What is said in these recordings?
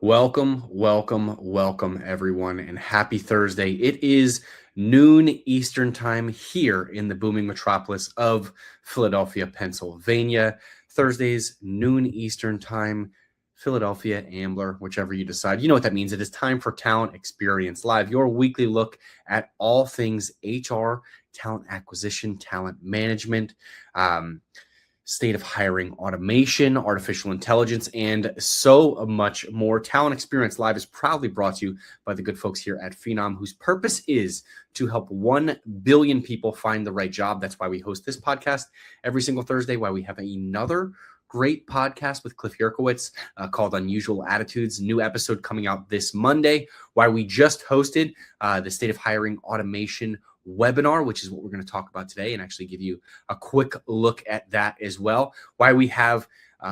Welcome, welcome, welcome, everyone, and happy Thursday. It is noon Eastern time here in the booming metropolis of Philadelphia, Pennsylvania. Thursdays, noon Eastern time, Philadelphia, Ambler, whichever you decide. You know what that means. It is time for Talent Experience Live, your weekly look at all things HR, talent acquisition, talent management, state of hiring automation, artificial intelligence, and so much more. Talent Experience Live is proudly brought to you by the good folks here at Phenom, whose purpose is to help 1 billion people find the right job. That's why we host this podcast every single Thursday, why we have another great podcast with Cliff Yerkowitz called Unusual Attitudes. New episode coming out this Monday, why we just hosted the state of hiring automation webinar, which is what we're going to talk about today and actually give you a quick look at that as well. Why we have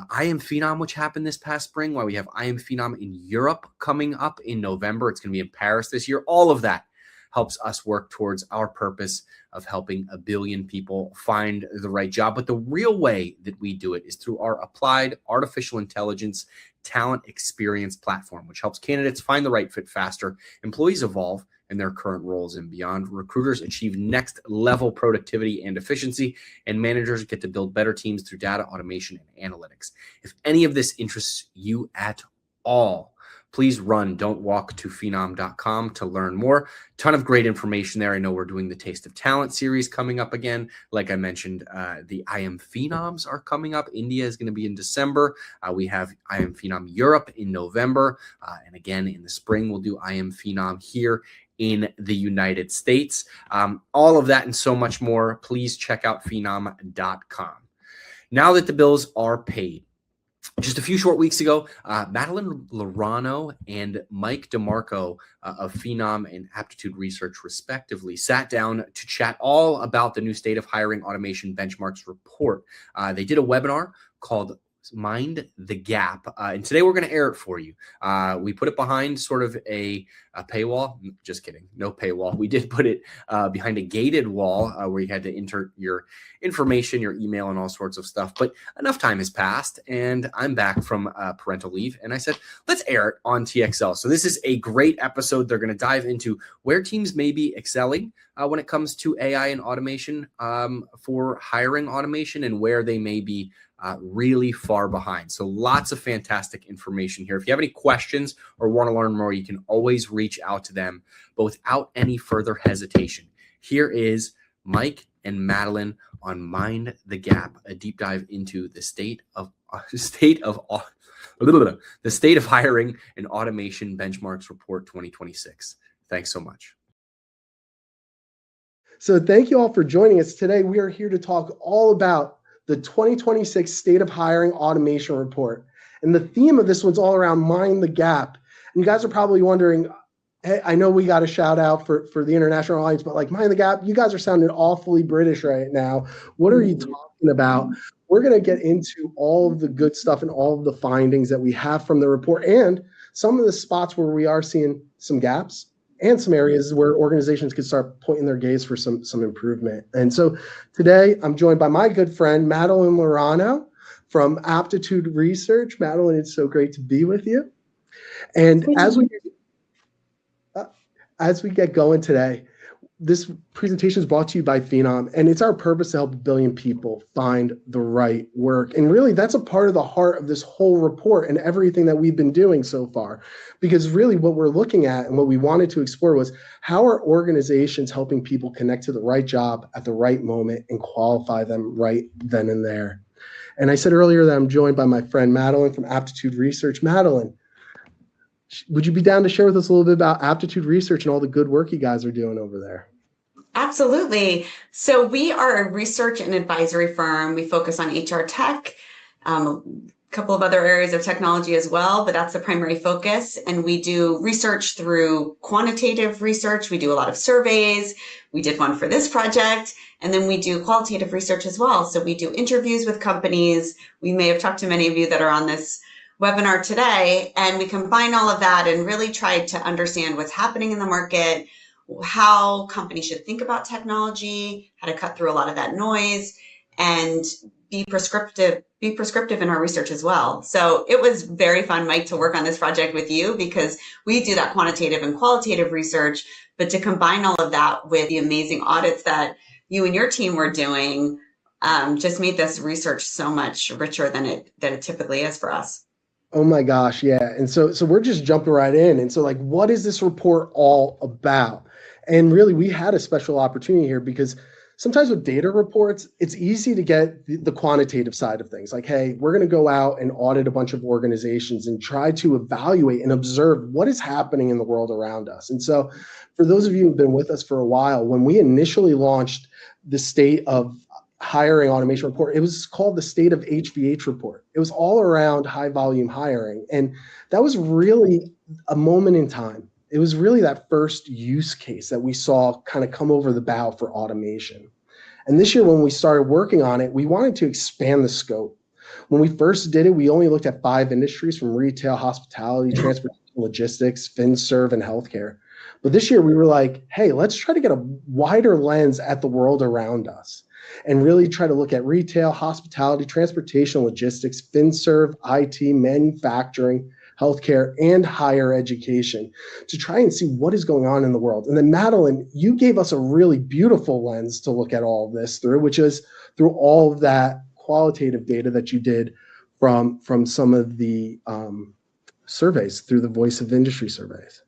I Am Phenom, which happened this past spring, why we have I Am Phenom in Europe coming up in November. It's going to be in Paris this year. All of that helps us work towards our purpose of helping 1 billion people find the right job. But the real way that we do it is through our applied artificial intelligence talent experience platform, which helps candidates find the right fit faster, employees evolve in their current roles and beyond, recruiters achieve next level productivity and efficiency, and managers get to build better teams through data automation and analytics. If any of this interests you at all, please run, don't walk to phenom.com to learn more. Ton of great information there. I know we're doing the Taste of Talent series coming up again. Like I mentioned, the I Am Phenoms are coming up. India is going to be in December. We have I Am Phenom Europe in November. And again, in the spring, we'll do I Am Phenom here in the United States. All of that and so much more, please check out phenom.com. Now that the bills are paid, just a few short weeks ago, Madeline Laurano and Mike DeMarco of Phenom and Aptitude Research, respectively, sat down to chat all about the new State of Hiring Automation Benchmarks report. They did a webinar called Mind the Gap. And today we're going to air it for you. We put it behind sort of a paywall. Just kidding. No paywall. We did put it behind a gated wall where you had to enter your information, your email, and all sorts of stuff. But enough time has passed, and I'm back from parental leave. And I said, let's air it on TXL. So this is a great episode. They're going to dive into where teams may be excelling when it comes to AI and automation for hiring automation, and where they may be really far behind. So lots of fantastic information here. If you have any questions or want to learn more, you can always reach out to them, but without any further hesitation. Here is Mike and Madeline on Mind the Gap, a deep dive into the state of hiring and automation benchmarks report 2026. Thanks so much. So thank you all for joining us today. We are here to talk all about the 2026 State of Hiring Automation Report. And the theme of this one's all around Mind the Gap. And you guys are probably wondering, hey, I know we got a shout out for the international audience, but like Mind the Gap, you guys are sounding awfully British right now. What are you talking about? We're going to get into all of the good stuff and all of the findings that we have from the report, and some of the spots where we are seeing some gaps, and some areas where organizations could start pointing their gaze for some improvement. And so today I'm joined by my good friend, Madeline Laurano from Aptitude Research. Madeline, it's so great to be with you. And as we get going today, this presentation is brought to you by Phenom, and it's our purpose to help 1 billion people find the right work. And really, that's a part of the heart of this whole report and everything that we've been doing so far. Because really what we're looking at and what we wanted to explore was, how are organizations helping people connect to the right job at the right moment and qualify them right then and there? And I said earlier that I'm joined by my friend Madeline from Aptitude Research. Madeline, would you be down to share with us a little bit about Aptitude Research and all the good work you guys are doing over there? Absolutely. So we are a research and advisory firm. We focus on HR tech, a couple of other areas of technology as well, but that's the primary focus. And we do research through quantitative research. We do a lot of surveys. We did one for this project. And then we do qualitative research as well. So we do interviews with companies. We may have talked to many of you that are on this webinar today, and we combine all of that and really try to understand what's happening in the market, how companies should think about technology, how to cut through a lot of that noise, and be prescriptive in our research as well. So it was very fun, Mike, to work on this project with you, because we do that quantitative and qualitative research, but to combine all of that with the amazing audits that you and your team were doing, just made this research so much richer than it typically is for us. Oh my gosh, yeah. And so we're just jumping right in. And so like, what is this report all about? And really, we had a special opportunity here because sometimes with data reports, it's easy to get the quantitative side of things. Like, hey, we're going to go out and audit a bunch of organizations and try to evaluate and observe what is happening in the world around us. And so for those of you who've been with us for a while, when we initially launched the State of Hiring Automation Report, it was called the State of HVH Report. It was all around high volume hiring. And that was really a moment in time. It was really that first use case that we saw kind of come over the bow for automation. And this year, when we started working on it, we wanted to expand the scope. When we first did it, we only looked at 5 industries, from retail, hospitality, transportation, logistics, FinServ, and healthcare. But this year we were like, hey, let's try to get a wider lens at the world around us and really try to look at retail, hospitality, transportation, logistics, FinServ, IT, manufacturing, healthcare, and higher education to try and see what is going on in the world. And then Madeline, you gave us a really beautiful lens to look at all of this through, which is through all of that qualitative data that you did from some of the surveys, through the Voice of Industry surveys.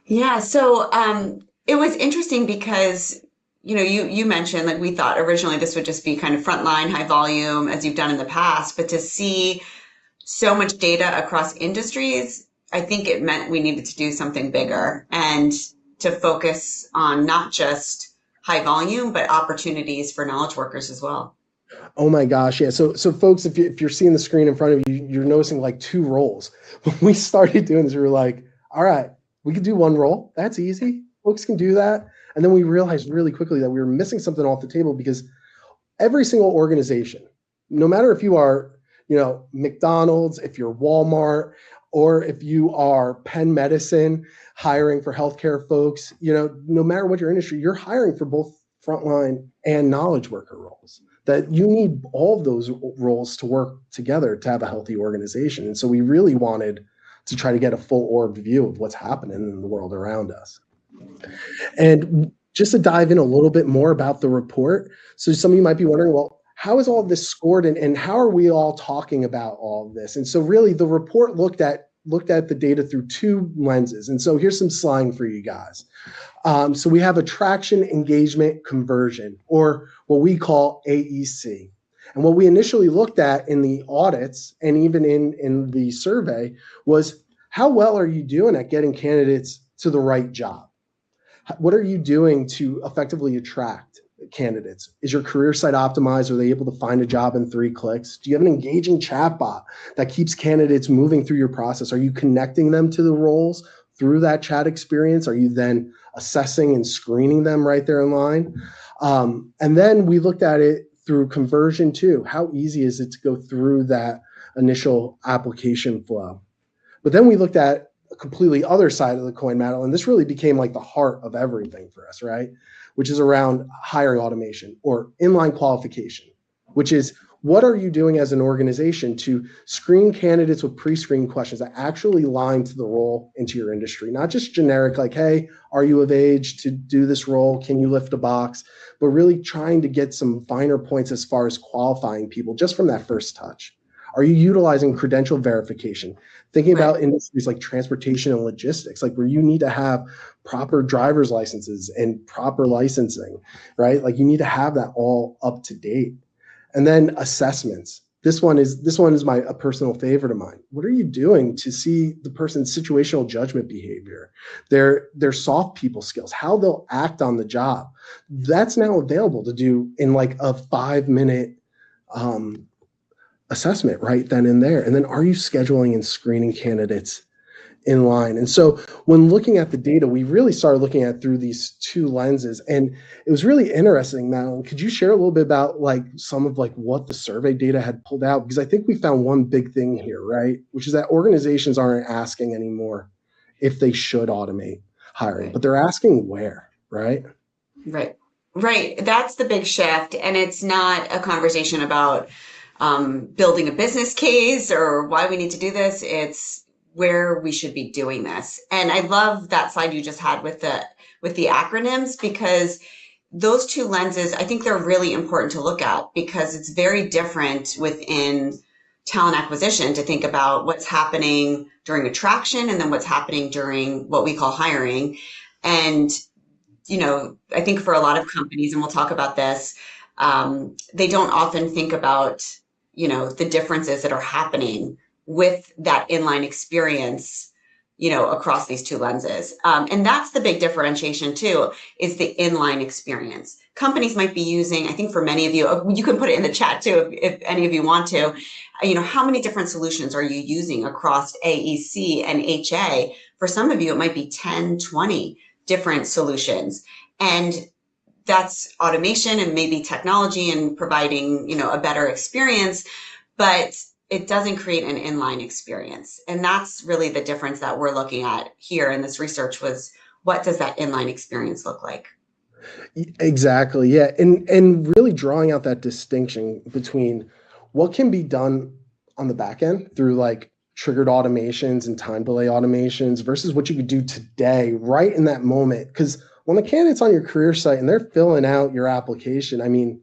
Yeah, so it was interesting because, you mentioned, like, we thought originally this would just be kind of frontline, high volume, as you've done in the past, but to see so much data across industries, I think it meant we needed to do something bigger and to focus on not just high volume, but opportunities for knowledge workers as well. Oh my gosh, yeah. So folks, if you're seeing the screen in front of you, you're noticing like 2 roles. When we started doing this, we were like, all right, we could do 1 role. That's easy. Folks can do that. And then we realized really quickly that we were missing something off the table, because every single organization, no matter if you are, McDonald's, if you're Walmart, or if you are Penn Medicine hiring for healthcare folks, no matter what your industry, you're hiring for both frontline and knowledge worker roles. That you need all of those roles to work together to have a healthy organization. And so we really wanted to try to get a full orb view of what's happening in the world around us. And just to dive in a little bit more about the report, so some of you might be wondering, well, how is all of this scored, and how are we all talking about all of this? And so really the report looked at the data through 2 lenses. And so here's some slang for you guys. So we have attraction, engagement, conversion, or what we call AEC. And what we initially looked at in the audits and even in the survey was, how well are you doing at getting candidates to the right job? What are you doing to effectively attract candidates? Is your career site optimized? Are they able to find a job in 3 clicks? Do you have an engaging chatbot that keeps candidates moving through your process? Are you connecting them to the roles through that chat experience? Are you then assessing and screening them right there in line? And then we looked at it through conversion too. How easy is it to go through that initial application flow? But then we looked at a completely other side of the coin, Madeline. This really became like the heart of everything for us, right? Which is around hiring automation, or inline qualification, which is, what are you doing as an organization to screen candidates with pre-screened questions that actually align to the role into your industry? Not just generic, like, hey, are you of age to do this role? Can you lift a box? But really trying to get some finer points as far as qualifying people just from that first touch. Are you utilizing credential verification? Thinking about industries like transportation and logistics, like where you need to have proper driver's licenses and proper licensing, right? Like you need to have that all up to date. And then assessments. This one is a personal favorite of mine. What are you doing to see the person's situational judgment behavior, their soft people skills, how they'll act on the job? That's now available to do in like a 5-minute assessment right then and there. And then, are you scheduling and screening candidates in line? And so when looking at the data, we really started looking at through these 2 lenses, and it was really interesting. Madeline, could you share a little bit about like some of like what the survey data had pulled out? Because I think we found one big thing here, right? Which is that organizations aren't asking anymore if they should automate hiring, but they're asking where, right? Right. Right. That's the big shift. And it's not a conversation about building a business case or why we need to do this. It's where we should be doing this. And I love that slide you just had with the acronyms, because those two lenses, I think they're really important to look at, because it's very different within talent acquisition to think about what's happening during attraction and then what's happening during what we call hiring. And I think for a lot of companies, and we'll talk about this, they don't often think about, the differences that are happening with that inline experience, across these two lenses. And that's the big differentiation too, is the inline experience. Companies might be using, I think for many of you can put it in the chat too, if any of you want to, how many different solutions are you using across AEC and HA? For some of you, it might be 10, 20 different solutions. And that's automation and maybe technology and providing, a better experience, but it doesn't create an inline experience. And that's really the difference that we're looking at here in this research, was what does that inline experience look like? Exactly. Yeah. And really drawing out that distinction between what can be done on the back end through like triggered automations and time delay automations versus what you could do today, right in that moment. Because when the candidate's on your career site and they're filling out your application, I mean,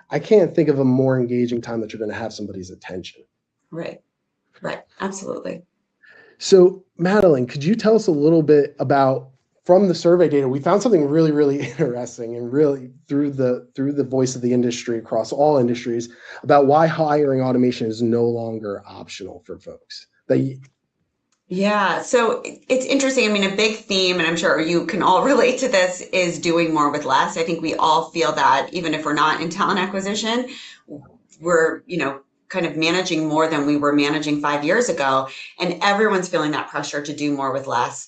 I can't think of a more engaging time that you're going to have somebody's attention. Right. Absolutely. So Madeline, could you tell us a little bit about, from the survey data, we found something really, really interesting, and really through the voice of the industry across all industries, about why hiring automation is no longer optional for folks. Yeah, so it's interesting. I mean, a big theme, and I'm sure you can all relate to this, is doing more with less. I think we all feel that, even if we're not in talent acquisition, we're, kind of managing more than we were managing 5 years ago. And everyone's feeling that pressure to do more with less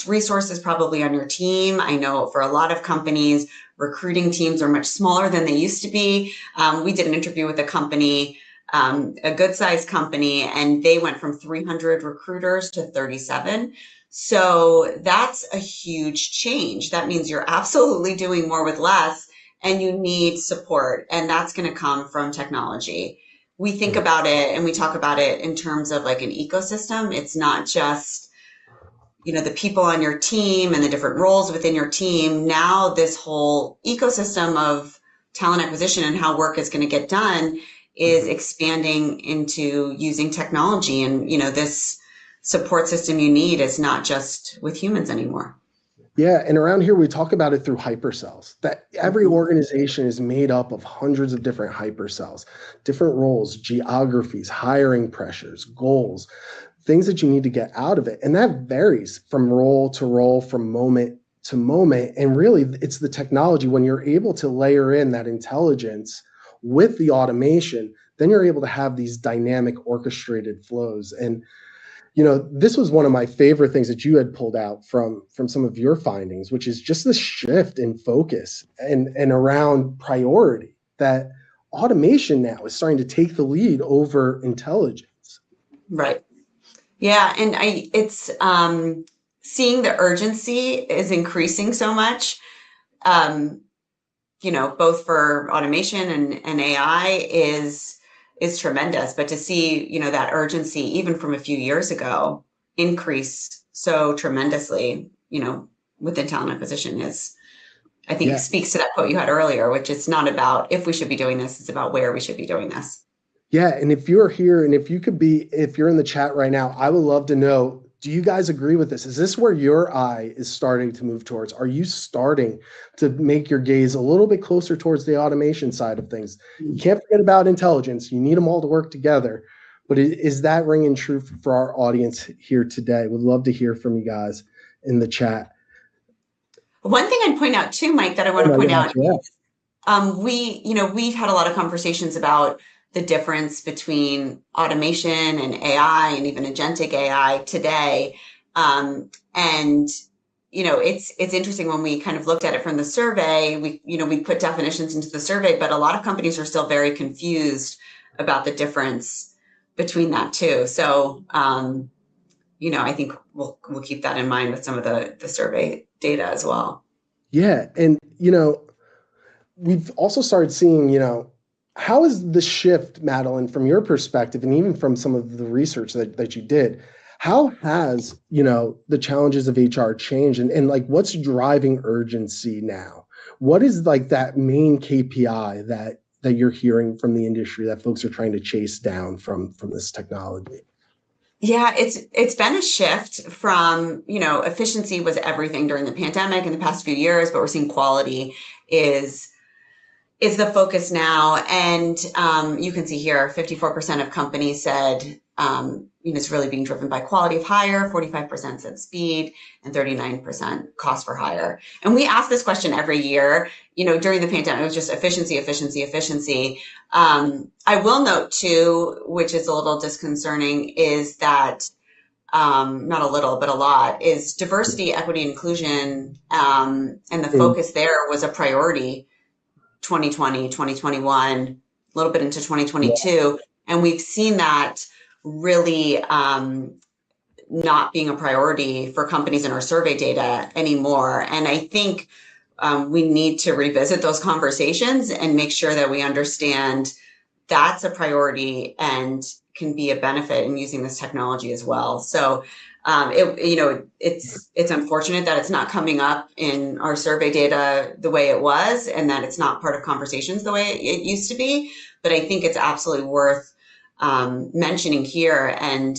resources probably on your team. I know for a lot of companies, recruiting teams are much smaller than they used to be. We did an interview with a company, a good sized company, and they went from 300 recruiters to 37. So that's a huge change. That means you're absolutely doing more with less, and you need support. And that's going to come from technology. We think about it and we talk about it in terms of like an ecosystem. It's not just, the people on your team and the different roles within your team. Now this whole ecosystem of talent acquisition and how work is going to get done is expanding into using technology. And, this support system you need is not just with humans anymore. Yeah, and around here we talk about it through hypercells. That every organization is made up of hundreds of different hypercells, different roles, geographies, hiring pressures, goals, things that you need to get out of it. And that varies from role to role, from moment to moment. And really, it's the technology. When you're able to layer in that intelligence with the automation, then you're able to have these dynamic orchestrated flows. And this was one of my favorite things that you had pulled out from some of your findings, which is just the shift in focus and around priority, that automation now is starting to take the lead over intelligence. Right. Yeah. And it's seeing the urgency is increasing so much, both for automation and AI is tremendous, but to see, that urgency, even from a few years ago, increase so tremendously, within talent acquisition I think speaks to that quote you had earlier, which is not about if we should be doing this, it's about where we should be doing this. Yeah. And if you're here and if you're in the chat right now, I would love to know, do you guys agree with this? Is this where your eye is starting to move towards? Are you starting to make your gaze a little bit closer towards the automation side of things? You can't forget about intelligence. You need them all to work together. But is that ringing true for our audience here today? Would love to hear from you guys in the chat. One thing I'd point out too, Mike, that I want to point out is we've had a lot of conversations about the difference between automation and AI and even agentic AI today. It's interesting when we kind of looked at it from the survey, we put definitions into the survey, but a lot of companies are still very confused about the difference between that too. So, I think we'll keep that in mind with some of the survey data as well. Yeah. And, we've also started seeing, how is the shift, Madeline, from your perspective, and even from some of the research that you did, how has, the challenges of HR changed, and like what's driving urgency now? What is like that main KPI that you're hearing from the industry that folks are trying to chase down from this technology? Yeah, it's been a shift from, efficiency was everything during the pandemic in the past few years, but we're seeing quality is the focus now. And you can see here, 54% of companies said, it's really being driven by quality of hire, 45% said speed, and 39% cost for hire. And we ask this question every year. During the pandemic, it was just efficiency, efficiency, efficiency. I will note too, which is a little disconcerting, is that not a little, but a lot, is diversity, equity, inclusion, and the focus there was a priority 2020, 2021, a little bit into 2022. Yeah. And we've seen that really not being a priority for companies in our survey data anymore. And I think we need to revisit those conversations and make sure that we understand that's a priority and can be a benefit in using this technology as well. So it's unfortunate that it's not coming up in our survey data the way it was, and that it's not part of conversations the way it used to be. But I think it's absolutely worth mentioning here and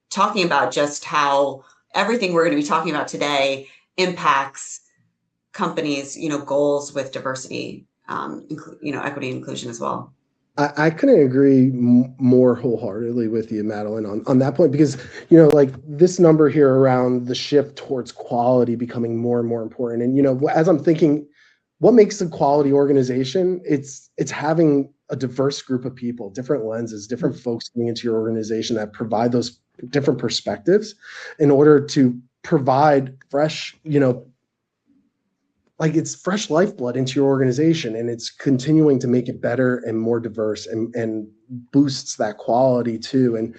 talking about just how everything we're going to be talking about today impacts companies, goals with diversity, equity and inclusion as well. I couldn't agree more wholeheartedly with you, Madeline, on that point, because, like this number here around the shift towards quality becoming more and more important. And, as I'm thinking, what makes a quality organization? It's having a diverse group of people, different lenses, different folks coming into your organization that provide those different perspectives in order to provide fresh, like it's fresh lifeblood into your organization, and it's continuing to make it better and more diverse and boosts that quality too. And,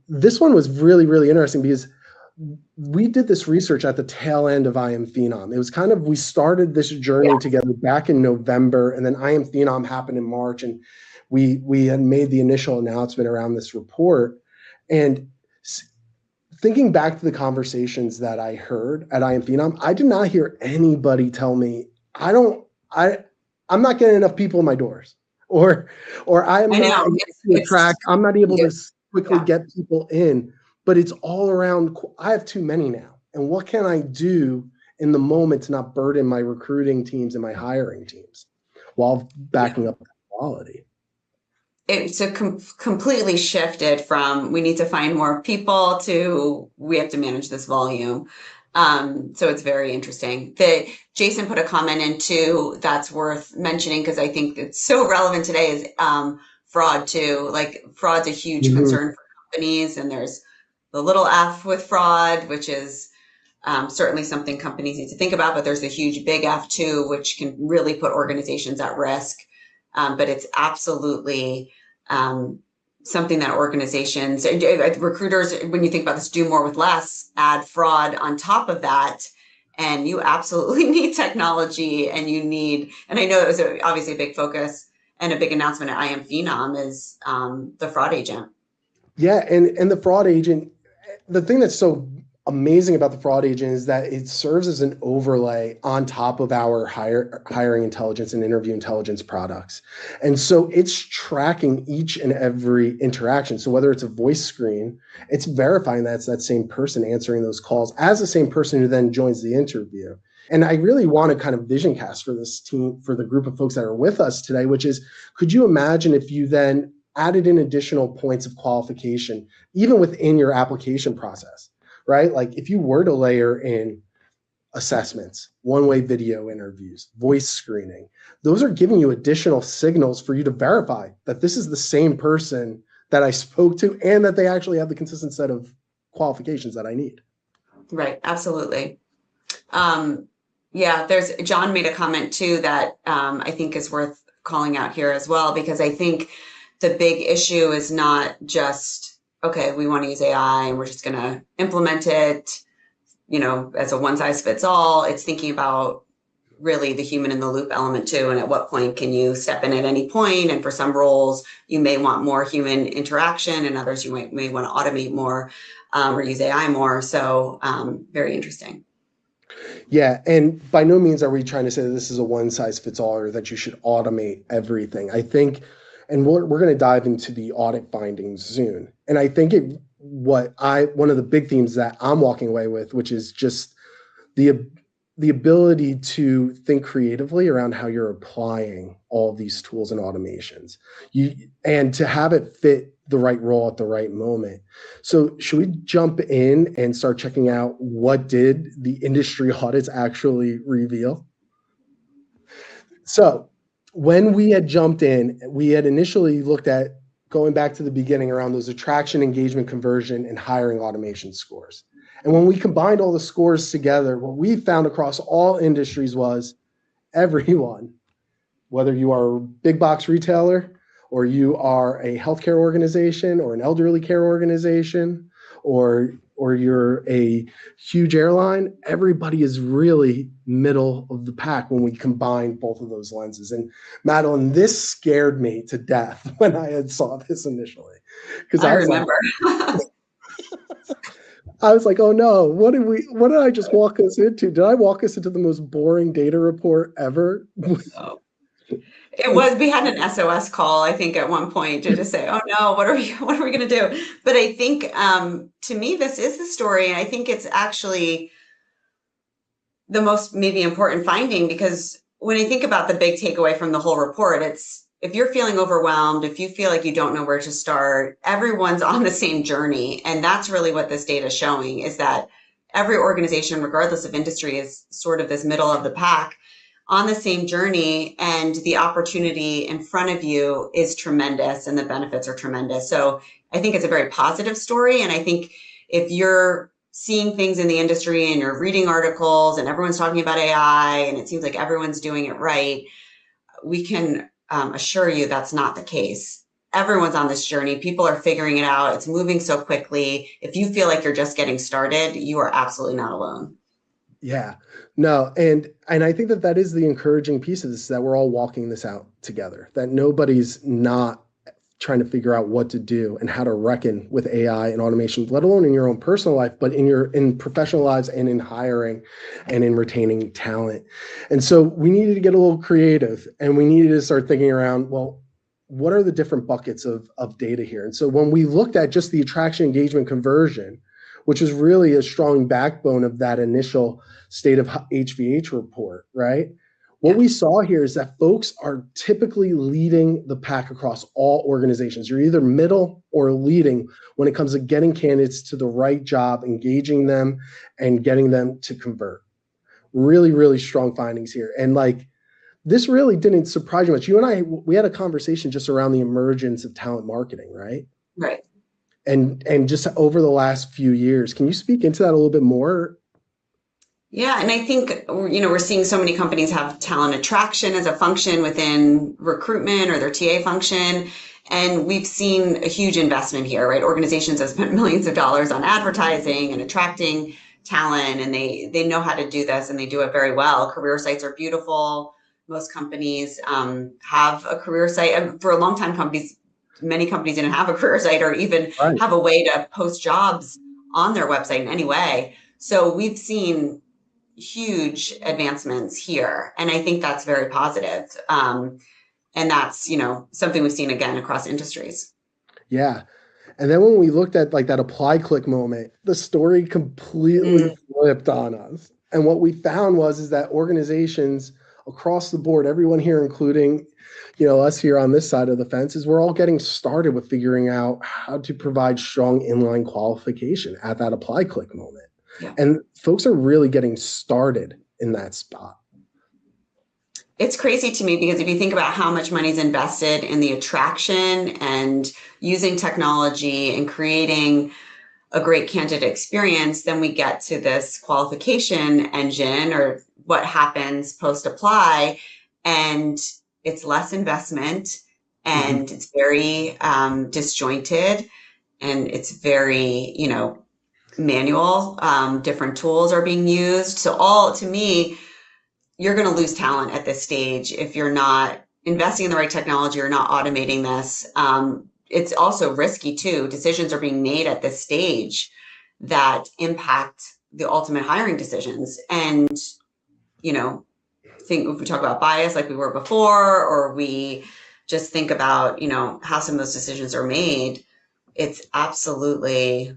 this one was really, really interesting because we did this research at the tail end of Phenom. It was kind of, we started this journey together back in November, and then Phenom happened in March, and we had made the initial announcement around this report. And thinking back to the conversations that I heard at Phenom, I did not hear anybody tell me, I'm not getting enough people in my doors, or I'm not able to attract, I'm not able to quickly get people in. But it's all around, I have too many now. And what can I do in the moment to not burden my recruiting teams and my hiring teams while backing up the quality? It's completely shifted from we need to find more people to we have to manage this volume. So it's very interesting. Jason put a comment in too that's worth mentioning because I think it's so relevant today is fraud too. Like fraud's a huge concern for companies, and there's the little f with fraud, which is certainly something companies need to think about, but there's a huge big F too, which can really put organizations at risk. But it's absolutely something that organizations and recruiters, when you think about this, do more with less, add fraud on top of that. And you absolutely need technology, and I know it was obviously a big focus and a big announcement at Phenom is the fraud agent. Yeah, and the fraud agent, the thing that's so amazing about the fraud agent is that it serves as an overlay on top of our hiring intelligence and interview intelligence products. And so it's tracking each and every interaction. So whether it's a voice screen, it's verifying that it's that same person answering those calls as the same person who then joins the interview. And I really want to kind of vision cast for this team, for the group of folks that are with us today, which is, could you imagine if you then added in additional points of qualification, even within your application process, right? Like if you were to layer in assessments, one-way video interviews, voice screening, those are giving you additional signals for you to verify that this is the same person that I spoke to and that they actually have the consistent set of qualifications that I need. Right, absolutely. There's John made a comment too that I think is worth calling out here as well, because I think the big issue is not just, okay, we want to use AI and we're just going to implement it, as a one size fits all. It's thinking about really the human in the loop element too. And at what point can you step in at any point? And for some roles, you may want more human interaction, and others you may want to automate more or use AI more. So very interesting. Yeah, and by no means are we trying to say that this is a one size fits all or that you should automate everything. I think, and we're going to dive into the audit findings soon. And I think one of the big themes that I'm walking away with, which is just the ability to think creatively around how you're applying all these tools and automations, and to have it fit the right role at the right moment. So should we jump in and start checking out what did the industry audits actually reveal? So when we had jumped in, we had initially looked at going back to the beginning around those attraction, engagement, conversion, and hiring automation scores. And when we combined all the scores together, what we found across all industries was everyone, whether you are a big box retailer or you are a healthcare organization or an elderly care organization or you're a huge airline, everybody is really middle of the pack when we combine both of those lenses. And Madeline, this scared me to death when I had saw this initially. Because I remember. I was like, oh no, what did I just walk us into? Did I walk us into the most boring data report ever? Oh. It was, we had an SOS call, I think, at one point to just say, oh no, what are we going to do? But I think to me, this is the story. And I think it's actually the most maybe important finding, because when I think about the big takeaway from the whole report, it's if you're feeling overwhelmed, if you feel like you don't know where to start, everyone's on the same journey. And that's really what this data is showing, is that every organization, regardless of industry, is sort of this middle of the pack on the same journey, and the opportunity in front of you is tremendous and the benefits are tremendous. So I think it's a very positive story. And I think if you're seeing things in the industry and you're reading articles and everyone's talking about AI and it seems like everyone's doing it right, we can assure you that's not the case. Everyone's on this journey. People are figuring it out. It's moving so quickly. If you feel like you're just getting started, you are absolutely not alone. Yeah, no. And I think that is the encouraging piece of this, that we're all walking this out together, that nobody's not trying to figure out what to do and how to reckon with AI and automation, let alone in your own personal life, but in professional lives and in hiring and in retaining talent. And so we needed to get a little creative, and we needed to start thinking around, well, what are the different buckets of data here? And so when we looked at just the attraction, engagement, conversion, which is really a strong backbone of that initial state of HVH report, right? What we saw here is that folks are typically leading the pack across all organizations. You're either middle or leading when it comes to getting candidates to the right job, engaging them, and getting them to convert. Really, really strong findings here. And like, this really didn't surprise you much. You and I, we had a conversation just around the emergence of talent marketing, right? Right. And just over the last few years. Can you speak into that a little bit more? Yeah, and I think, we're seeing so many companies have talent attraction as a function within recruitment or their TA function. And we've seen a huge investment here, right? Organizations have spent millions of dollars on advertising and attracting talent, and they know how to do this, and they do it very well. Career sites are beautiful. Most companies have a career site. And for a long time, many companies didn't have a career site or even have a way to post jobs on their website in any way. So we've seen huge advancements here. And I think that's very positive. And that's, something we've seen again across industries. Yeah. And then when we looked at like that apply click moment, the story completely flipped on us. And what we found is that organizations across the board, everyone here, including, us here on this side of the fence, is we're all getting started with figuring out how to provide strong inline qualification at that apply click moment. Yeah. And folks are really getting started in that spot. It's crazy to me, because if you think about how much money is invested in the attraction and using technology and creating a great candidate experience, then we get to this qualification engine, or what happens post-apply, and it's less investment, and it's very disjointed, and it's very, manual. Different tools are being used. So to me, you're going to lose talent at this stage if you're not investing in the right technology or not automating this. It's also risky too. Decisions are being made at this stage that impact the ultimate hiring decisions. And, you know, think if we talk about bias like we were before, or we just think about, you know, how some of those decisions are made, it's absolutely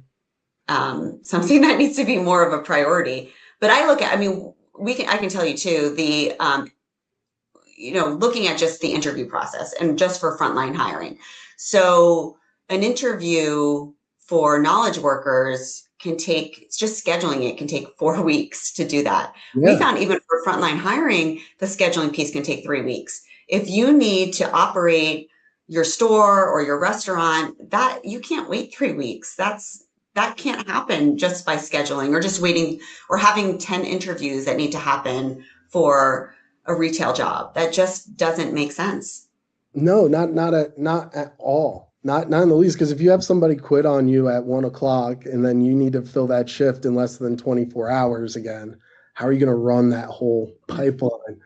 something that needs to be more of a priority. But I look at, I mean, I can tell you too, the, you know, looking at just the interview process and just for frontline hiring. So an interview for knowledge workers can take, just scheduling it can take 4 weeks to do that. Yeah. We found even for frontline hiring, the scheduling piece can take 3 weeks. If you need to operate your store or your restaurant, that you can't wait 3 weeks. That can't happen just by scheduling or just waiting or having 10 interviews that need to happen for a retail job. That just doesn't make sense. No, not at all. Not in the least. Because if you have somebody quit on you at 1 o'clock and then you need to fill that shift in less than 24 hours again, how are you going to run that whole pipeline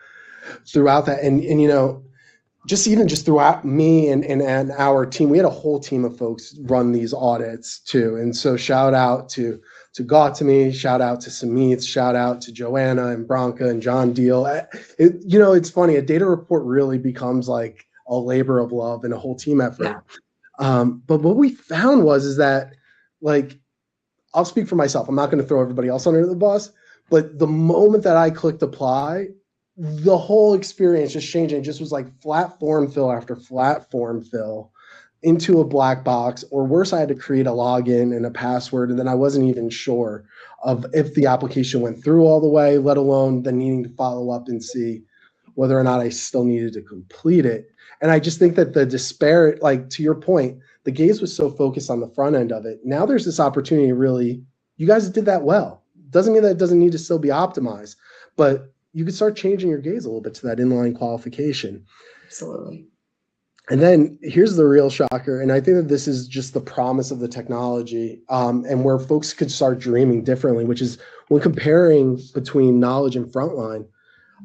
throughout that? And you know, just throughout me and our team, we had a whole team of folks run these audits too. And so shout out to Gautami, shout out to Samith, shout out to Joanna and Branka and John Deal. You know, it's funny, a data report really becomes like a labor of love and a whole team effort. Yeah. But what we found is that, like, I'll speak for myself. I'm not going to throw everybody else under the bus, but the moment that I clicked apply, the whole experience just changed. It just was like flat form fill after flat form fill into a black box, or worse, I had to create a login and a password, and then I wasn't even sure of if the application went through all the way, let alone then needing to follow up and see whether or not I still needed to complete it. And I just think that the disparate, like to your point, the gaze was so focused on the front end of it. Now there's this opportunity to really, you guys did that well. Doesn't mean that it doesn't need to still be optimized, but you could start changing your gaze a little bit to that inline qualification. Absolutely. And then here's the real shocker. And I think that this is just the promise of the technology, and where folks could start dreaming differently, which is when comparing between knowledge and frontline,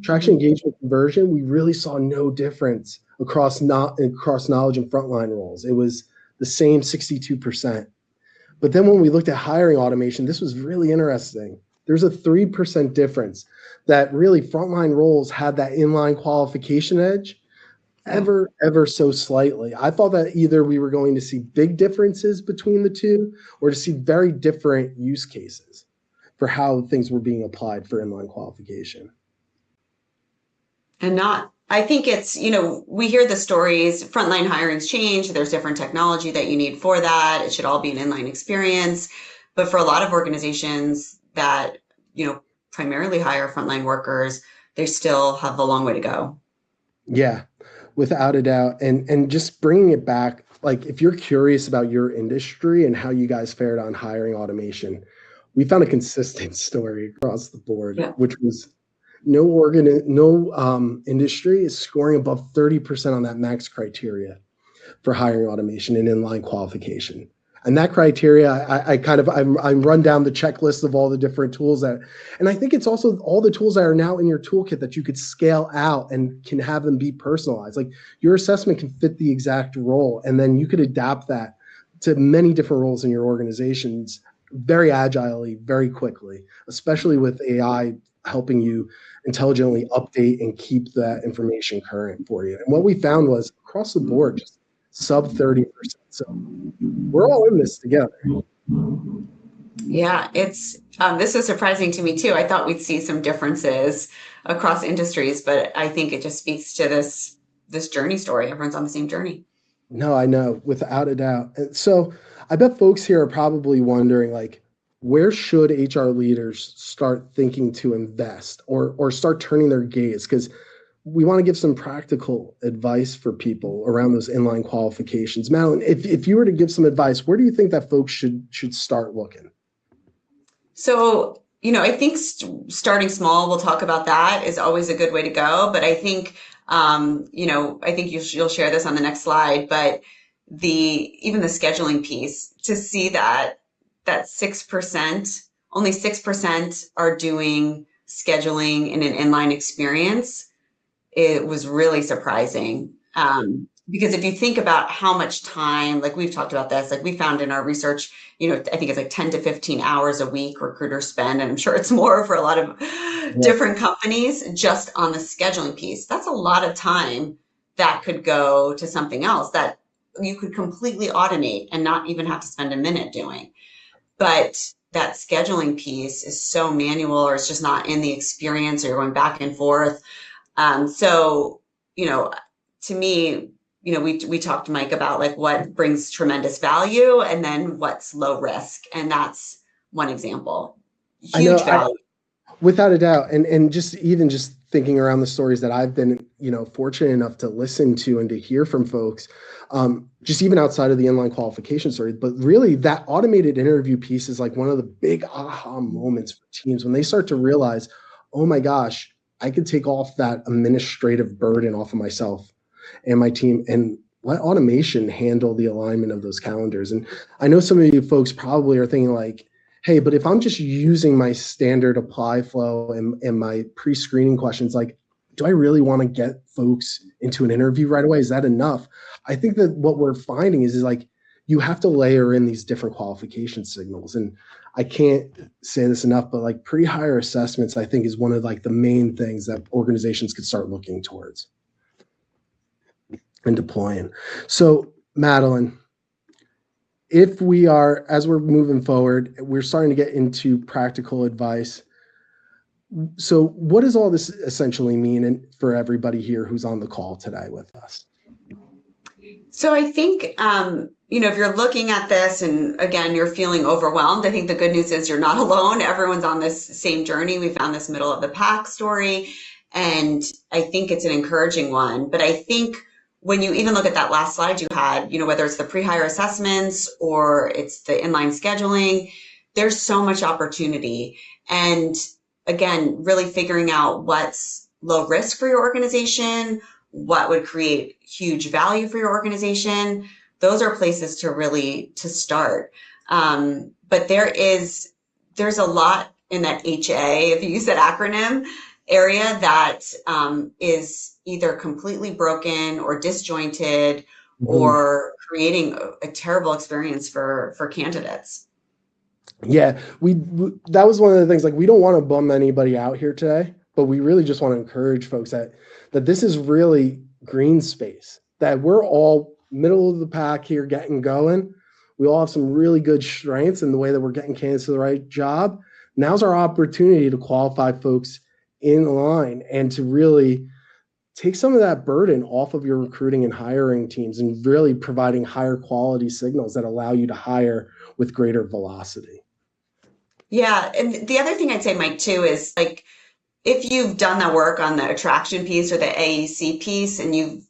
traction engagement conversion, we really saw no difference across knowledge and frontline roles. It was the same 62%. But then when we looked at hiring automation, this was really interesting. There's a 3% difference that really frontline roles had that inline qualification edge ever so slightly. I thought that either we were going to see big differences between the two or to see very different use cases for how things were being applied for inline qualification. And I think it's, you know, we hear the stories, frontline hiring's changed, there's different technology that you need for that. It should all be an inline experience. But for a lot of organizations that, you know, primarily hire frontline workers, they still have a long way to go. Yeah, without a doubt. And just bringing it back, like if you're curious about your industry and how you guys fared on hiring automation, we found a consistent story across the board, which was no industry is scoring above 30% on that max criteria for hiring automation and inline qualification. And that criteria, I run down the checklist of all the different tools and I think it's also all the tools that are now in your toolkit that you could scale out and can have them be personalized. Like your assessment can fit the exact role, and then you could adapt that to many different roles in your organizations very agilely, very quickly, especially with AI helping you intelligently update and keep that information current for you. And what we found was across the board, just sub 30%. So we're all in this together. Yeah, it's this is surprising to me too. I thought we'd see some differences across industries, but I think it just speaks to this journey story. Everyone's on the same journey. No, I know, without a doubt. And so I bet folks here are probably wondering, like, where should HR leaders start thinking to invest or start turning their gaze? Because we want to give some practical advice for people around those inline qualifications. Madeline, if you were to give some advice, where do you think that folks should start looking? So, you know, I think starting small, we'll talk about that, is always a good way to go. But I think, you know, I think you'll share this on the next slide, but even the scheduling piece, to see that 6%, only 6% are doing scheduling in an inline experience, it was really surprising. Because if you think about how much time, like we've talked about this, like we found in our research, I think it's like 10 to 15 hours a week recruiters spend, and I'm sure it's more for a lot of different companies just on the scheduling piece. That's a lot of time that could go to something else that you could completely automate and not even have to spend a minute doing. But that scheduling piece is so manual, or it's just not in the experience, or you're going back and forth. So, to me, we talked to Mike about like what brings tremendous value and then what's low risk. And that's one example. Huge value. Without a doubt. And just thinking around the stories that I've been, fortunate enough to listen to and to hear from folks, just even outside of the inline qualification story, but really that automated interview piece is like one of the big aha moments for teams when they start to realize, oh my gosh, I could take off that administrative burden off of myself and my team and let automation handle the alignment of those calendars. And I know some of you folks probably are thinking like, hey, but if I'm just using my standard apply flow and my pre-screening questions, like, do I really want to get folks into an interview right away? Is that enough? I think that what we're finding is like, you have to layer in these different qualification signals. And I can't say this enough, but like pre-hire assessments, I think is one of like the main things that organizations could start looking towards and deploying. So Madeline, if we are, as we're moving forward, we're starting to get into practical advice. So what does all this essentially mean for everybody here who's on the call today with us? So I think, if you're looking at this and again, you're feeling overwhelmed, I think the good news is you're not alone. Everyone's on this same journey. We found this middle of the pack story, and I think it's an encouraging one. But I think when you even look at that last slide you had, whether it's the pre-hire assessments or it's the inline scheduling, there's so much opportunity. And again, really figuring out what's low risk for your organization, what would create huge value for your organization. Those are places to start. But there's a lot in that HA, if you use that acronym, area that is either completely broken or disjointed or creating a terrible experience for candidates. Yeah, that was one of the things, like, we don't want to bum anybody out here today, but we really just want to encourage folks that this is really green space, that we're all middle of the pack here getting going. We all have some really good strengths in the way that we're getting candidates to the right job. Now's our opportunity to qualify folks in line and to really take some of that burden off of your recruiting and hiring teams and really providing higher quality signals that allow you to hire with greater velocity. Yeah. And the other thing I'd say, Mike, too, is like, if you've done that work on the attraction piece or the AEC piece and you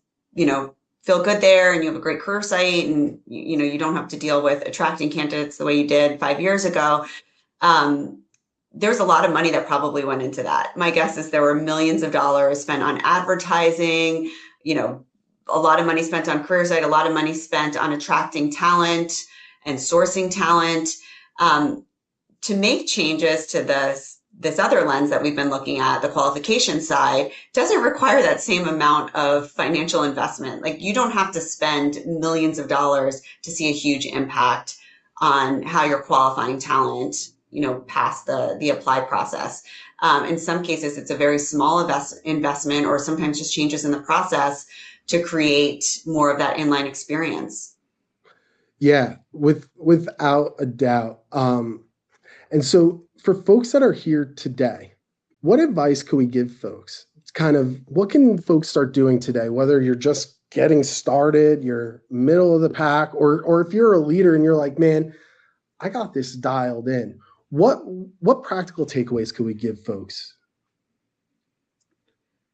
feel good there and you have a great career site and, you don't have to deal with attracting candidates the way you did 5 years ago, there's a lot of money that probably went into that. My guess is there were millions of dollars spent on advertising, a lot of money spent on career site, a lot of money spent on attracting talent and sourcing talent. To make changes to this other lens that we've been looking at, the qualification side, doesn't require that same amount of financial investment. Like, you don't have to spend millions of dollars to see a huge impact on how you're qualifying talent, past the apply process. In some cases, it's a very small investment, or sometimes just changes in the process to create more of that inline experience. Yeah, without a doubt. And so for folks that are here today, what advice could we give folks? It's kind of, what can folks start doing today, whether you're just getting started, you're middle of the pack, or if you're a leader and you're like, man, I got this dialed in. What practical takeaways could we give folks?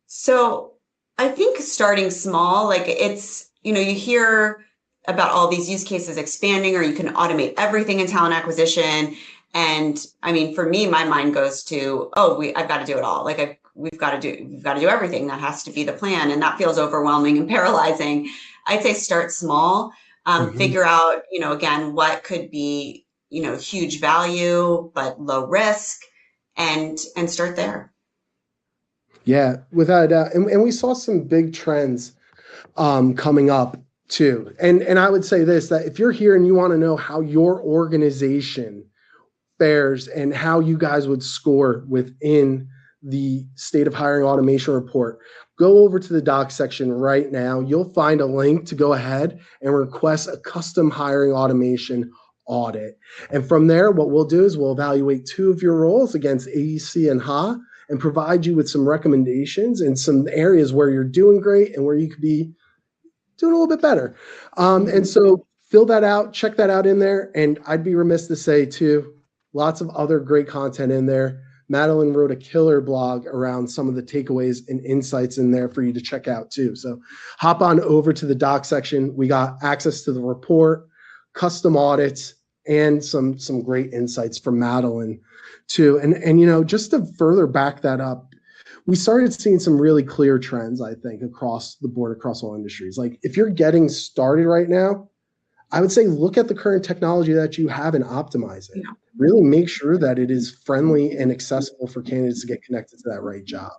So I think starting small, like, it's, you hear about all these use cases expanding, or you can automate everything in talent acquisition. And I mean, for me, my mind goes to, I've got to do it all. Like, we've got to do everything. That has to be the plan. And that feels overwhelming and paralyzing. I'd say start small, figure out, again, what could be, huge value, but low risk, and start there. Yeah, without a doubt. And we saw some big trends coming up too. And I would say this, that if you're here and you want to know how your organization fares and how you guys would score within the State of Hiring Automation report, go over to the doc section right now. You'll find a link to go ahead and request a custom hiring automation audit. And from there, what we'll do is we'll evaluate 2 of your roles against AEC and HA and provide you with some recommendations in some areas where you're doing great and where you could be doing a little bit better. And so fill that out, check that out in there. And I'd be remiss to say too, lots of other great content in there. Madeline wrote a killer blog around some of the takeaways and insights in there for you to check out too. So hop on over to the doc section. We got access to the report, custom audits, and some great insights from Madeline too. And you know, just to further back that up, we started seeing some really clear trends, I think, across the board, across all industries. Like if you're getting started right now, I would say look at the current technology that you have and optimize it. Yeah. Really make sure that it is friendly and accessible for candidates to get connected to that right job.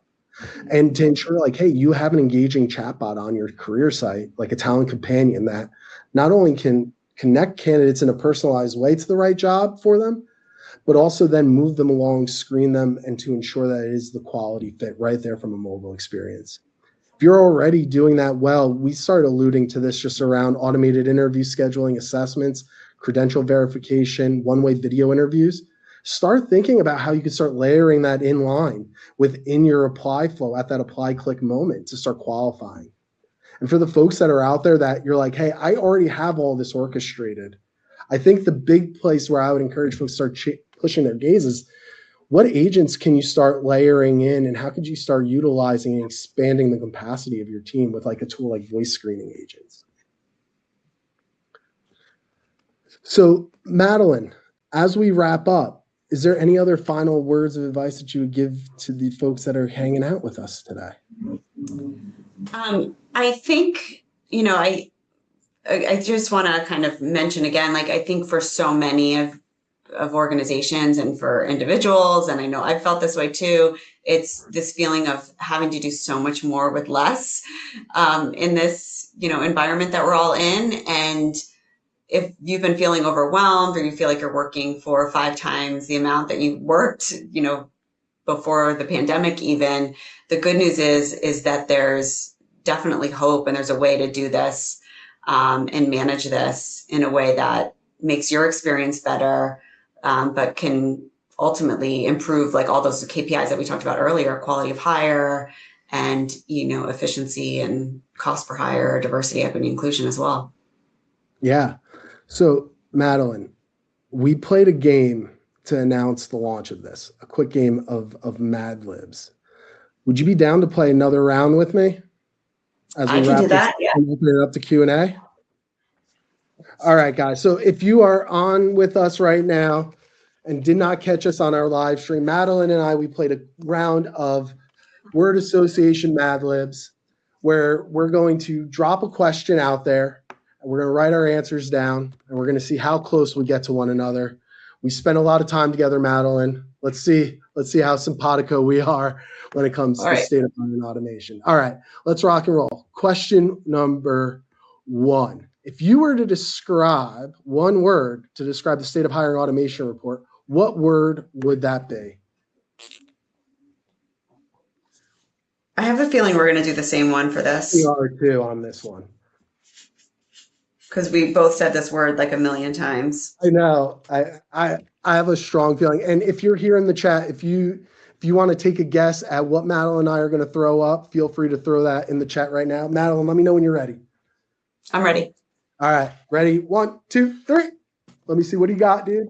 And to ensure like, hey, you have an engaging chatbot on your career site, like a talent companion that not only can connect candidates in a personalized way to the right job for them, but also then move them along, screen them, and to ensure that it is the quality fit right there from a mobile experience. If you're already doing that well, we started alluding to this just around automated interview scheduling, assessments, credential verification, one-way video interviews. Start thinking about how you can start layering that in line within your apply flow at that apply click moment to start qualifying. And for the folks that are out there that you're like, hey, I already have all this orchestrated, I think the big place where I would encourage folks to start pushing their gaze is what agents can you start layering in and how could you start utilizing and expanding the capacity of your team with like a tool like voice screening agents? So Madeline, as we wrap up, is there any other final words of advice that you would give to the folks that are hanging out with us today? I think, you know, I just want to kind of mention again, like, I think for so many of organizations and for individuals, and I know I've felt this way too, it's this feeling of having to do so much more with less in this, you know, environment that we're all in. And if you've been feeling overwhelmed or you feel like you're working 4 or 5 times the amount that you worked, you know, before the pandemic even, the good news is that there's definitely hope and there's a way to do this and manage this in a way that makes your experience better, but can ultimately improve like all those KPIs that we talked about earlier, quality of hire and, you know, efficiency and cost per hire, diversity, equity, inclusion as well. Yeah. So Madeline, we played a game to announce the launch of this, a quick game of Mad Libs. Would you be down to play another round with me? As we I can do that, yeah. And open it up to Q&A? All right, guys. So if you are on with us right now and did not catch us on our live stream, Madeline and I, we played a round of word association Mad Libs where we're going to drop a question out there and we're going to write our answers down and we're going to see how close we get to one another. We spent a lot of time together, Madeline. Let's see how simpatico we are when it comes to state of hiring automation. All right, let's rock and roll. Question number 1. If you were to describe one word to describe the state of hiring automation report, what word would that be? I have a feeling we're going to do the same one for this. We are too on this one. Because we both said this word like a million times. I know. I have a strong feeling. And if you're here in the chat, if you want to take a guess at what Madeline and I are going to throw up, feel free to throw that in the chat right now. Madeline, let me know when you're ready. I'm ready. All right. Ready? 1, 2, 3. Let me see. What do you got, dude?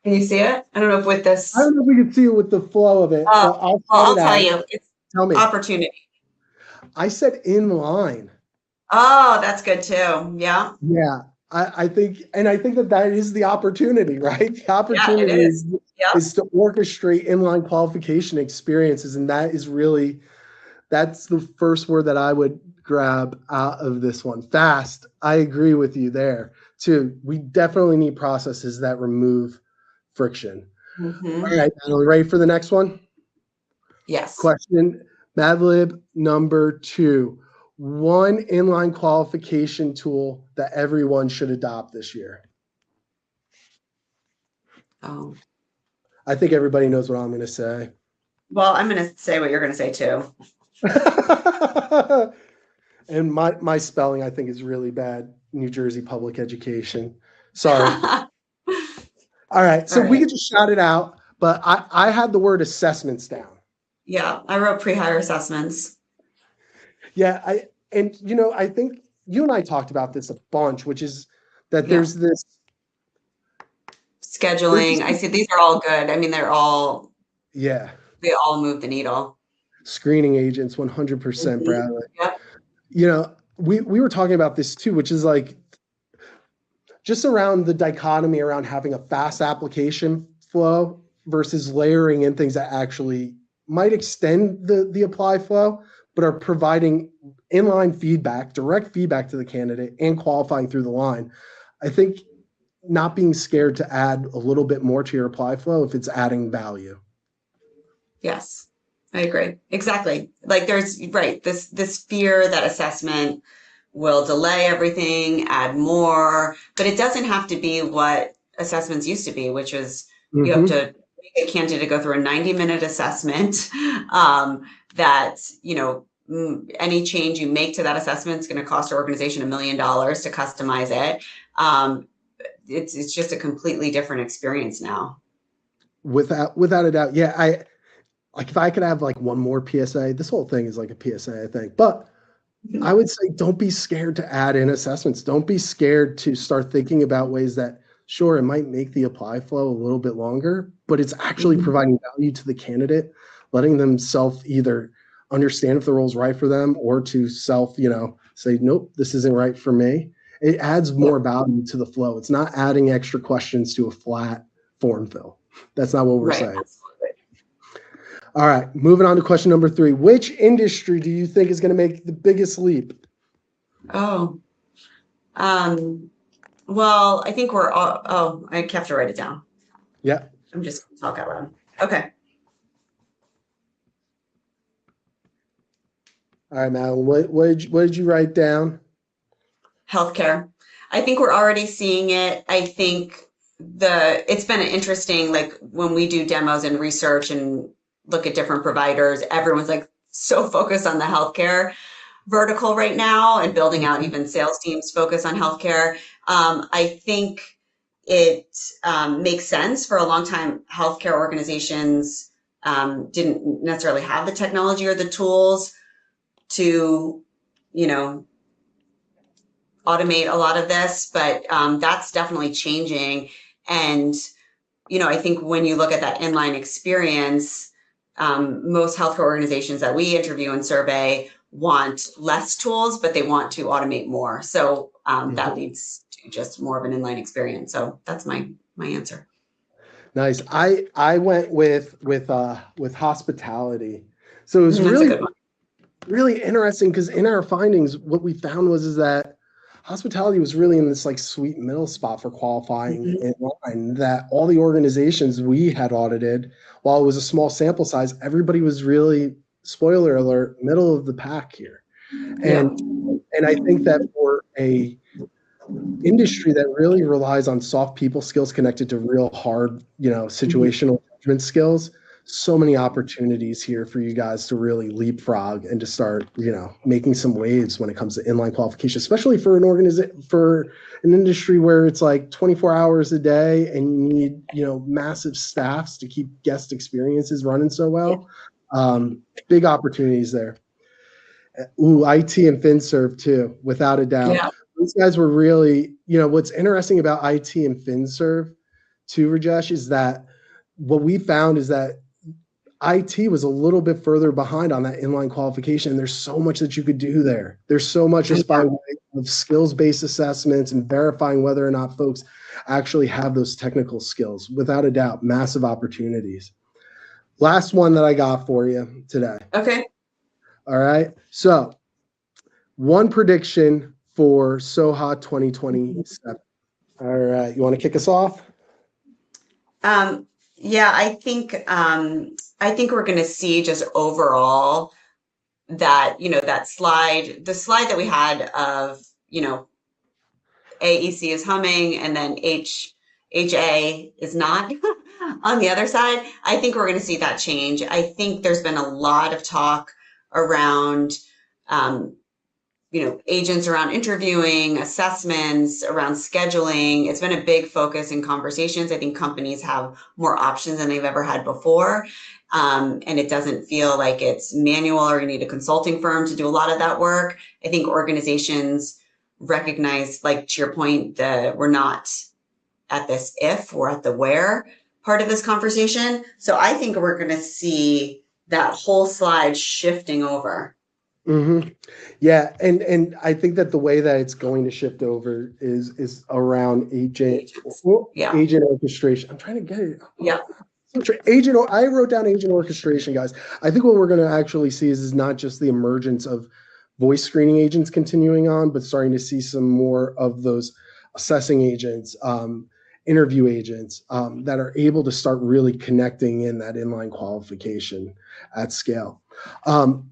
Can you see it? I don't know if with this. I don't know if we can see it with the flow of it. I'll tell you. It's Tell me. Opportunity. I said inline. Oh, that's good too. Yeah. Yeah. I think that is the opportunity, right? The opportunity is to orchestrate inline qualification experiences. And that's the first word that I would grab out of this one. Fast. I agree with you there too. We definitely need processes that remove friction. Mm-hmm. All right, Madeline, ready for the next one? Yes. Question Mad Lib number 2. One inline qualification tool that everyone should adopt this year. Oh, I think everybody knows what I'm going to say. well, I'm going to say what you're going to say too. And my spelling, I think, is really bad. New Jersey Public Education. Sorry. All right. So we could just shout it out, but I had the word assessments down. Yeah, I wrote pre-hire assessments. Yeah, I think you and I talked about this a bunch, which is that there's this scheduling. I see these are all good. I mean, they all move the needle. Screening agents, 100%, Bradley. Yep. We were talking about this too, which is like just around the dichotomy around having a fast application flow versus layering in things that actually might extend the apply flow, but are providing inline feedback, direct feedback to the candidate and qualifying through the line. I think not being scared to add a little bit more to your apply flow if it's adding value. Yes, I agree. Exactly. Like there's this fear that assessment will delay everything, add more, but it doesn't have to be what assessments used to be, which is you have to make a candidate go through a 90-minute assessment that, any change you make to that assessment is going to cost your organization $1 million to customize it. It's just a completely different experience now. Without a doubt. Yeah. If I could have like one more PSA, this whole thing is like a PSA, I think, but I would say don't be scared to add in assessments. Don't be scared to start thinking about ways that, sure, it might make the apply flow a little bit longer, but it's actually providing value to the candidate, letting them either understand if the role's right for them or to say, nope, this isn't right for me. It adds more value to the flow. It's not adding extra questions to a flat form fill. That's not what we're saying. Absolutely. All right, moving on to question number 3. Which industry do you think is going to make the biggest leap? Oh, well, I think we're all, I have to write it down. Yeah. I'm just going to talk out loud. Okay. All right, Madeline, what did you write down? Healthcare. I think we're already seeing it. I think it's been interesting, like when we do demos and research and look at different providers, everyone's like so focused on the healthcare vertical right now and building out even sales teams focus on healthcare. I think it makes sense. For a long time, healthcare organizations didn't necessarily have the technology or the tools to, automate a lot of this, but that's definitely changing. And, I think when you look at that inline experience, most healthcare organizations that we interview and survey want less tools, but they want to automate more. So that leads to just more of an inline experience. So that's my answer. Nice. I went with hospitality. So it was really interesting because in our findings, what we found is that hospitality was really in this like sweet middle spot for qualifying in line, that all the organizations we had audited, while it was a small sample size, everybody was really, spoiler alert, middle of the pack here. And I think that for a industry that really relies on soft people skills connected to real hard, situational judgment skills, so many opportunities here for you guys to really leapfrog and to start, making some waves when it comes to inline qualification, especially for an industry where it's like 24 hours a day and you need, massive staffs to keep guest experiences running so well. Big opportunities there. Ooh, IT and FinServ too, without a doubt. Yeah. These guys were really, what's interesting about IT and FinServ too, Rajesh, is that what we found is that IT was a little bit further behind on that inline qualification. There's so much that you could do there. There's so much just by way of skills-based assessments and verifying whether or not folks actually have those technical skills. Without a doubt, massive opportunities. Last one that I got for you today. Okay. All right. So one prediction for SOHA 2027. All right. You want to kick us off? Yeah, I think we're going to see just overall that, that slide, the slide that we had of, AEC is humming and then HA is not on the other side. I think we're going to see that change. I think there's been a lot of talk around, agents around interviewing, assessments, around scheduling. It's been a big focus in conversations. I think companies have more options than they've ever had before. And it doesn't feel like it's manual or you need a consulting firm to do a lot of that work. I think organizations recognize, like to your point, that we're not at this if, we're at the where part of this conversation. So I think we're going to see that whole slide shifting over. Mm-hmm. Yeah, and I think that the way that it's going to shift over is around agent orchestration. I'm trying to get it. Yeah. I wrote down agent orchestration, guys. I think what we're going to actually see is not just the emergence of voice screening agents continuing on, but starting to see some more of those assessing agents, interview agents that are able to start really connecting in that inline qualification at scale.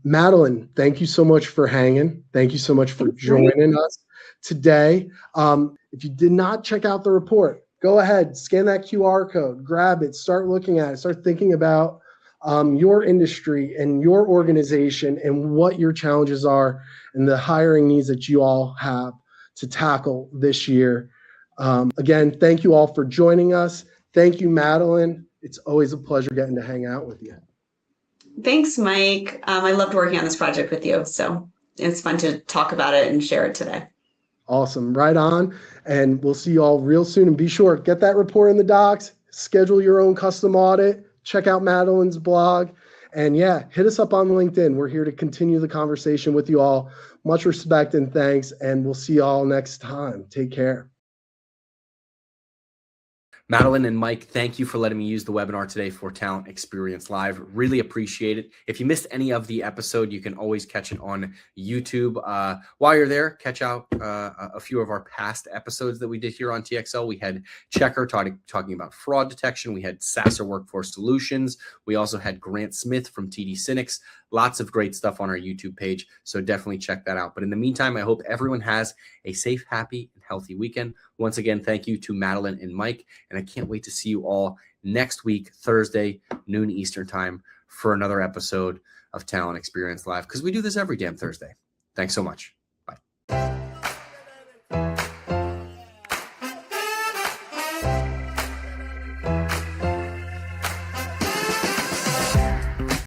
Madeline, thank you so much for hanging. Thank you so much for joining us today. If you did not check out the report, go ahead, scan that QR code, grab it, start looking at it, start thinking about your industry and your organization and what your challenges are and the hiring needs that you all have to tackle this year. Again, thank you all for joining us. Thank you, Madeline. It's always a pleasure getting to hang out with you. Thanks, Mike. I loved working on this project with you. So it's fun to talk about it and share it today. Awesome. Right on. And we'll see you all real soon. And be sure, get that report in the docs, schedule your own custom audit, check out Madeline's blog. And yeah, hit us up on LinkedIn. We're here to continue the conversation with you all. Much respect and thanks. And we'll see you all next time. Take care. Madeline and Mike, thank you for letting me use the webinar today for Talent Experience Live. Really appreciate it. If you missed any of the episode, you can always catch it on YouTube. While you're there, catch out a few of our past episodes that we did here on TXL. We had Checker talking about fraud detection. We had Sasser Workforce Solutions. We also had Grant Smith from TD Cynics. Lots of great stuff on our YouTube page, so definitely check that out. But in the meantime, I hope everyone has a safe, happy, and healthy weekend. Once again, thank you to Madeline and Mike, and I can't wait to see you all next week, Thursday, noon Eastern time, for another episode of Talent Experience Live, because we do this every damn Thursday. Thanks so much.